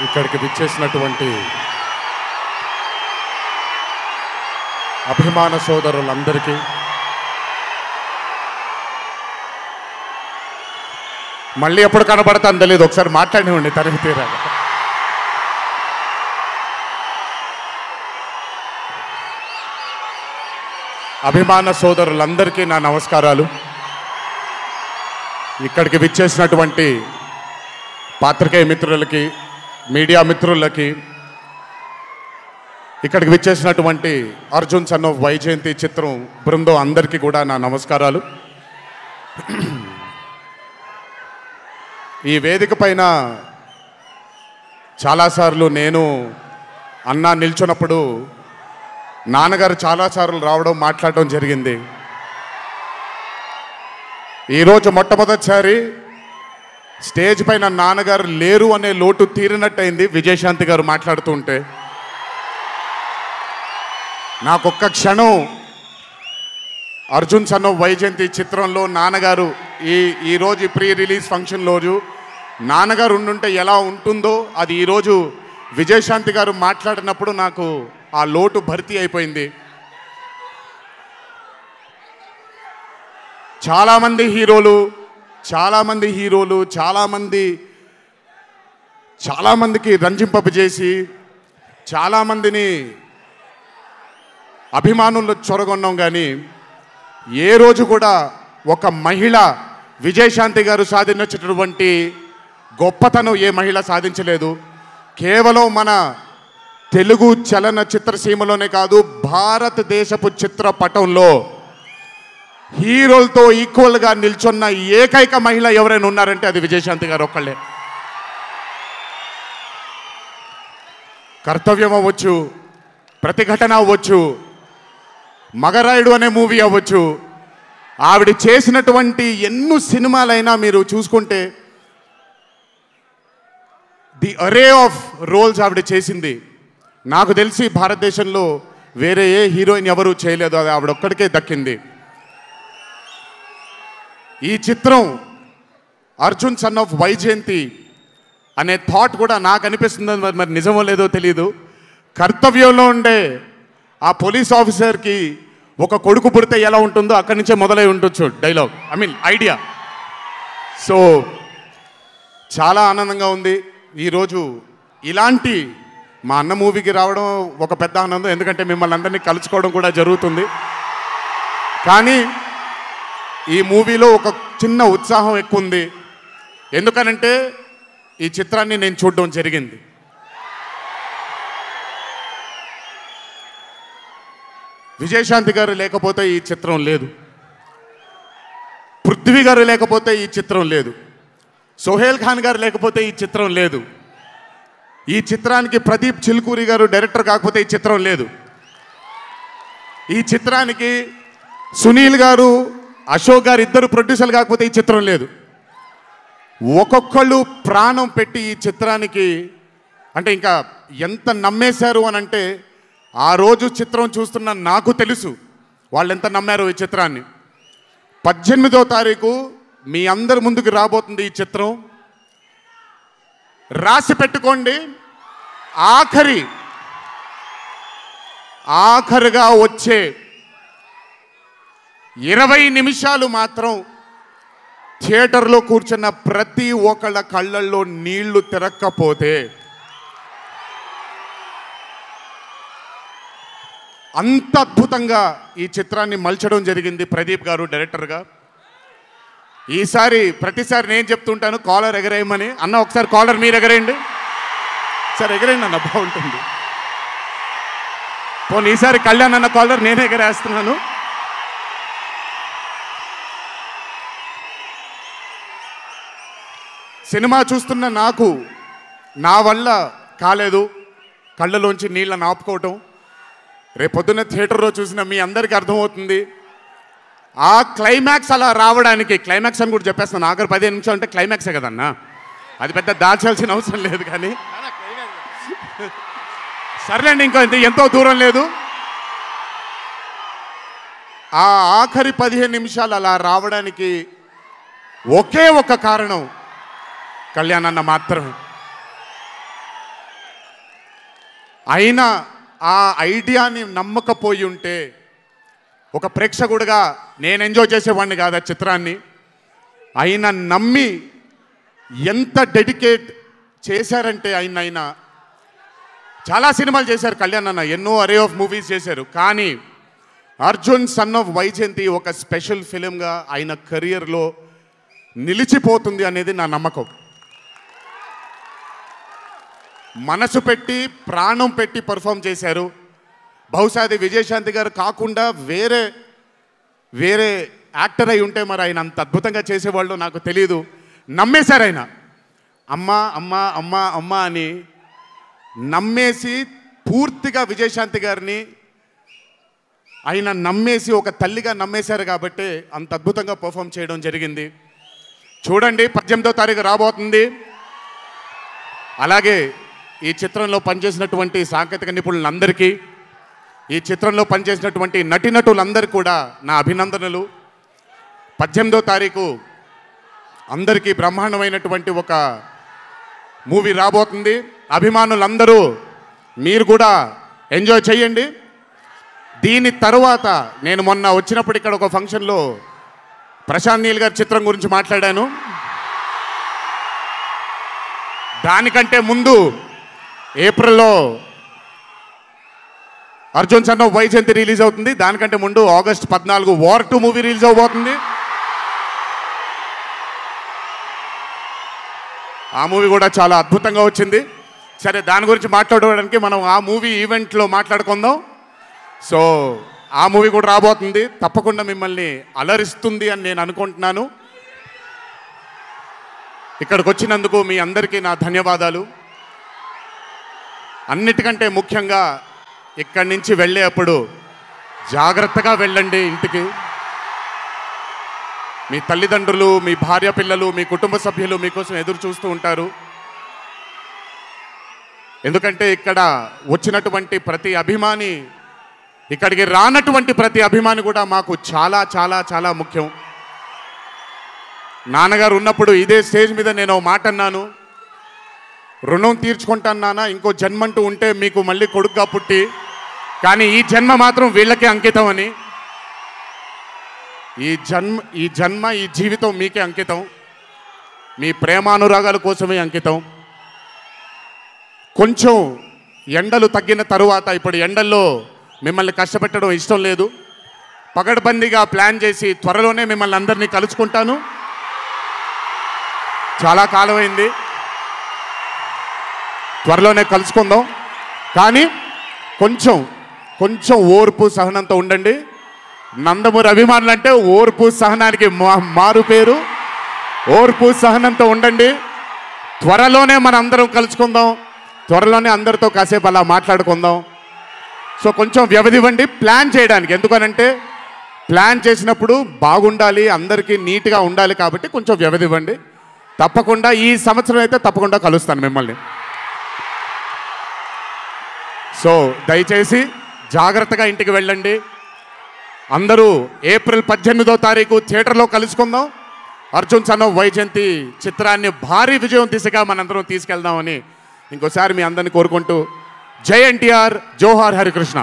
ఇక్కడికి విచ్చేసినటువంటి అభిమాన సోదరులందరికీ మళ్ళీ ఎప్పుడు కనబడతాను తెలియదు, ఒకసారి మాట్లాడివ్వండి తనివి తీరాలి. అభిమాన సోదరులందరికీ నా నమస్కారాలు. ఇక్కడికి విచ్చేసినటువంటి పాత్రికేయ మిత్రులకి, మీడియా మిత్రులకి, ఇక్కడికి విచ్చేసినటువంటి అర్జున్ సన్ ఆఫ్ వైజయంతి చిత్రం బృందం అందరికీ కూడా నా నమస్కారాలు. ఈ వేదిక పైన చాలాసార్లు నేను అన్నా నిల్చున్నప్పుడు నాన్నగారు చాలాసార్లు రావడం, మాట్లాడడం జరిగింది. ఈరోజు మొట్టమొదటిసారి స్టేజ్ పైన నాన్నగారు లేరు అనే లోటు తీరినట్టయింది విజయశాంతి గారు మాట్లాడుతుంటే. నాకొక్క క్షణం అర్జున్ సన్ ఆఫ్ వైజయంతి చిత్రంలో నాన్నగారు ఈరోజు ప్రీ రిలీజ్ ఫంక్షన్ రోజు నాన్నగారు ఉండుంటే ఎలా ఉంటుందో అది ఈరోజు విజయశాంతి గారు మాట్లాడినప్పుడు నాకు ఆ లోటు భర్తీ అయిపోయింది. చాలామంది హీరోలు చాలామందికి రంజింపజేసి చాలామందిని అభిమానుల్లో చొరగొన్నాం, కానీ ఏ రోజు కూడా ఒక మహిళ విజయశాంతి గారు సాధించినటువంటి గొప్పతనం ఏ మహిళ సాధించలేదు. కేవలం మన తెలుగు చలనచిత్ర సీమలోనే కాదు, భారతదేశపు చిత్రపటంలో హీరోలతో ఈక్వల్గా నిల్చున్న ఏకైక మహిళ ఎవరైనా ఉన్నారంటే అది విజయశాంతి గారు ఒక్కళ్ళే. కర్తవ్యం అవ్వచ్చు, ప్రతిఘటన అవ్వచ్చు, మగరాయుడు అనే మూవీ అవ్వచ్చు, ఆవిడ చేసినటువంటి ఎన్నో సినిమాలైనా మీరు చూసుకుంటే ది అరే ఆఫ్ రోల్స్ ఆవిడ చేసింది. నాకు తెలిసి భారతదేశంలో వేరే ఏ హీరోయిన్ ఎవరూ చేయలేదు, అది ఆవిడ ఒక్కడికే దక్కింది. ఈ చిత్రం అర్జున్ సన్ ఆఫ్ వైజయంతి అనే థాట్ కూడా నాకు అనిపిస్తుంది, మరి నిజమో లేదో తెలియదు. కర్తవ్యంలో ఉండే ఆ పోలీస్ ఆఫీసర్కి ఒక కొడుకు పుడితే ఎలా ఉంటుందో అక్కడి నుంచే మొదలై ఉండొచ్చు డైలాగ్, ఐడియా. సో చాలా ఆనందంగా ఉంది ఈరోజు ఇలాంటి మా అన్న మూవీకి రావడం ఒక పెద్ద ఆనందం, ఎందుకంటే మిమ్మల్ని అందరినీ కలుసుకోవడం కూడా జరుగుతుంది. కానీ ఈ మూవీలో ఒక చిన్న ఉత్సాహం ఎక్కువ ఉంది, ఎందుకనంటే ఈ చిత్రాన్ని నేను చూడడం జరిగింది. విజయశాంతి గారు లేకపోతే ఈ చిత్రం లేదు, పృథ్వీ గారు లేకపోతే ఈ చిత్రం లేదు, సోహేల్ ఖాన్ గారు లేకపోతే ఈ చిత్రం లేదు, ఈ చిత్రానికి ప్రదీప్ చిల్కూరి గారు డైరెక్టర్ కాకపోతే ఈ చిత్రం లేదు, ఈ చిత్రానికి సునీల్ గారు, అశోక్ గారు ఇద్దరు ప్రొడ్యూసర్లు కాకపోతే ఈ చిత్రం లేదు. ఒక్కొక్కళ్ళు ప్రాణం పెట్టి ఈ చిత్రానికి అంటే ఇంకా ఎంత నమ్మేశారు అని అంటే, ఆ రోజు చిత్రం చూస్తున్న నాకు తెలుసు వాళ్ళు ఎంత నమ్మారు ఈ చిత్రాన్ని. 18వ తారీఖు మీ అందరి ముందుకు రాబోతుంది ఈ చిత్రం. రాసి పెట్టుకోండి, ఆఖరిగా వచ్చే 20 నిమిషాలు మాత్రం థియేటర్లో కూర్చున్న ప్రతి ఒక్కళ్ళ కళ్ళల్లో నీళ్లు తిరక్కపోతే అంత అద్భుతంగా ఈ చిత్రాన్ని మలచడం జరిగింది ప్రదీప్ గారు డైరెక్టర్గా. ప్రతిసారి నేను చెప్తుంటాను కాలర్ ఎగరేయమని. అన్న ఒకసారి కాలర్ మీరు ఎగరేయండి, సార్ ఎగరేయండి అన్న, బాగుంటుంది. పోనీ ఈసారి కళ్యాణ్ అన్న కాలర్ నేనే ఎగరేస్తున్నాను. సినిమా చూస్తున్న నాకు నా వల్ల కాలేదు కళ్ళలోంచి నీళ్ళని ఆపుకోవటం. రేపొద్దున్న థియేటర్లో చూసిన మీ అందరికీ అర్థమవుతుంది. ఆ క్లైమాక్స్ అలా రావడానికి, క్లైమాక్స్ అని కూడా చెప్పేస్తాను, ఆఖరి 15 నిమిషాలు అంటే క్లైమాక్సే కదన్నా, అది పెద్ద దాచాల్సిన అవసరం లేదు. కానీ సర్లేండి, ఇంకా ఎంతో దూరం లేదు. ఆ ఆఖరి 15 నిమిషాలు అలా రావడానికి ఒకే ఒక కారణం కళ్యాణ్ అన్న మాత్రమే. అయినా ఆ ఐడియాని నమ్మకపోయి ఉంటే ఒక ప్రేక్షకుడిగా నేను ఎంజాయ్ చేసేవాడిని కాదు ఆ చిత్రాన్ని. అయినా నమ్మి ఎంత డెడికేట్ చేశారంటే ఆయన చాలా సినిమాలు చేశారు కళ్యాణ్ అన్న, ఎన్నో అరే ఆఫ్ మూవీస్ చేశారు. కానీ అర్జున్ సన్ ఆఫ్ వైజయంతి ఒక స్పెషల్ ఫిలింగా ఆయన కెరియర్లో నిలిచిపోతుంది అనేది నా నమ్మకం. మనసు పెట్టి ప్రాణం పెట్టి పర్ఫామ్ చేశారు. బహుశా అది విజయశాంతి గారు కాకుండా వేరే యాక్టర్ అయి ఉంటే మరి ఆయన అంత అద్భుతంగా చేసేవాళ్ళు నాకు తెలియదు. నమ్మేశారు ఆయన. అమ్మ అమ్మ అమ్మ అమ్మ అని నమ్మేసి పూర్తిగా విజయశాంతి గారిని ఆయన నమ్మేసి ఒక తల్లిగా నమ్మేశారు కాబట్టి అంత అద్భుతంగా పర్ఫామ్ చేయడం జరిగింది. చూడండి 18వ తారీఖు రాబోతుంది. అలాగే ఈ చిత్రంలో పనిచేసినటువంటి సాంకేతిక నిపుణులందరికీ, ఈ చిత్రంలో పనిచేసినటువంటి నటీనటులందరికీ కూడా నా అభినందనలు. 18వ తారీఖు అందరికీ బ్రహ్మాండమైనటువంటి ఒక మూవీ రాబోతుంది. అభిమానులందరూ మీరు కూడా ఎంజాయ్ చేయండి. దీని తర్వాత నేను మొన్న వచ్చినప్పుడు ఇక్కడ ఒక ఫంక్షన్లో ప్రశాంత్ నీల్ గారి చిత్రం గురించి మాట్లాడాను. దానికంటే ముందు ఏప్రిల్లో Arjun son of Vyjayanthi release అవుతుంది. దానికంటే ముందు ఆగస్ట్ 14 వార్ 2 మూవీ రిలీజ్ అవబోతుంది. ఆ మూవీ కూడా చాలా అద్భుతంగా వచ్చింది. సరే, దాని గురించి మాట్లాడడానికి మనం ఆ మూవీ ఈవెంట్లో మాట్లాడుకుందాం. సో ఆ మూవీ కూడా రాబోతుంది. తప్పకుండా మిమ్మల్ని అలరిస్తుంది అని నేను అనుకుంటున్నాను. ఇక్కడికి వచ్చినందుకు మీ అందరికీ నా ధన్యవాదాలు. అన్నిటికంటే ముఖ్యంగా ఇక్కడి నుంచి వెళ్ళేటప్పుడు జాగ్రత్తగా వెళ్ళండి ఇంటికి. మీ తల్లిదండ్రులు, మీ భార్య పిల్లలు, మీ కుటుంబ సభ్యులు మీకోసం ఎదురు చూస్తూ ఉంటారు. ఎందుకంటే ఇక్కడ వచ్చినటువంటి ప్రతి అభిమాని, ఇక్కడికి రానటువంటి ప్రతి అభిమాని కూడా మాకు చాలా చాలా చాలా ముఖ్యం. నాన్నగారు ఉన్నప్పుడు ఇదే స్టేజ్ మీద నేను మాట అన్నాను, రుణం తీర్చుకుంటాను నాన్న, ఇంకో జన్మంటూ ఉంటే మీకు మళ్ళీ కొడుకుగా పుట్టి, కానీ ఈ జన్మ మాత్రం వీళ్ళకే అంకితం అని. ఈ జన్మ ఈ జీవితం మీకే అంకితం, మీ ప్రేమానురాగాల కోసమే అంకితం. కొంచెం ఎండలు తగ్గిన తరువాత, ఇప్పుడు ఎండల్లో మిమ్మల్ని కష్టపెట్టడం ఇష్టం లేదు, పగడ్బందీగా ప్లాన్ చేసి త్వరలోనే మిమ్మల్ని అందరినీ కలుసుకుంటాను. చాలా కాలమైంది, త్వరలోనే కలుసుకుందాం. కానీ కొంచెం ఓర్పు సహనంతో ఉండండి. నందమూరి అభిమానులు అంటే ఓర్పు సహనానికి మారు పేరు. ఓర్పు సహనంతో ఉండండి. త్వరలోనే మనం అందరం కలుసుకుందాం, త్వరలోనే అందరితో కాసేపు అలా మాట్లాడుకుందాం. సో కొంచెం వ్యవధి ఇవ్వండి ప్లాన్ చేయడానికి. ఎందుకనంటే ప్లాన్ చేసినప్పుడు బాగుండాలి, అందరికీ నీట్గా ఉండాలి, కాబట్టి కొంచెం వ్యవధి ఇవ్వండి. తప్పకుండా ఈ సంవత్సరం అయితే తప్పకుండా కలుస్తాను మిమ్మల్ని. సో దయచేసి జాగ్రత్తగా ఇంటికి వెళ్ళండి. అందరూ ఏప్రిల్ 18వ తారీఖు థియేటర్లో కలుసుకుందాం. అర్జున్ సన్ ఆఫ్ వైజయంతి చిత్రాన్ని భారీ విజయం దిశగా మనందరం తీసుకెళ్దామని ఇంకోసారి మీ అందరిని కోరుకుంటూ, జై ఎన్టీఆర్, జోహార్ హరికృష్ణ.